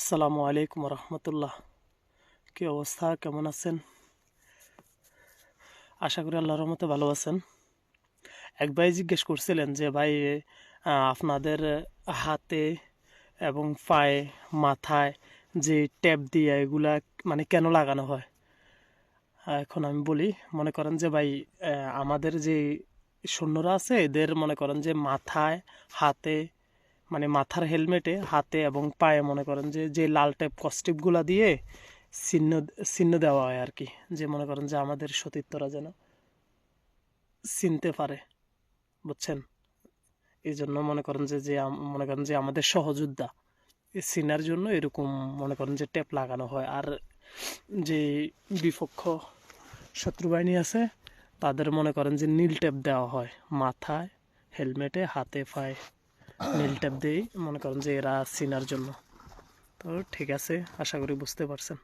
আসসালামু আলাইকুম রহমতুল্লাহ। কি অবস্থা, কেমন আছেন? আশা করি আল্লাহর রহমতে ভালো আছেন। এক ভাই জিজ্ঞেস করছিলেন যে ভাই আপনাদের হাতে এবং পায়ে, মাথায় যে ট্যাপ দিয়ে এগুলা মানে কেন লাগানো হয়? এখন আমি বলি, মনে করেন যে ভাই আমাদের যে সৈন্যরা আছে এদের মনে করেন যে মাথায়, হাতে, মানে মাথার হেলমেটে, হাতে এবং পায়ে মনে করেন যে যে লাল টাইপ কস্টিপগুলা দিয়ে চিহ্ন চিহ্ন দেওয়া হয় আর কি। যে মনে করেন যে আমাদের সতীর্থরা যেন চিনতে পারে, বুঝছেন? এই জন্য মনে করেন যে যে মনে করেন যে আমাদের সহযোদ্ধা এই চিনার জন্য এরকম মনে করেন যে টেপ লাগানো হয়। আর যে বিপক্ষ শত্রু বাহিনী আছে তাদের মনে করেন যে নীল টেপ দেওয়া হয় মাথায়, হেলমেটে, হাতে, পায়ে নীল টেপ দিয়েই মনে করেন যে এরা চিনার জন্য। তো ঠিক আছে, আশা করি বুঝতে পারছেন।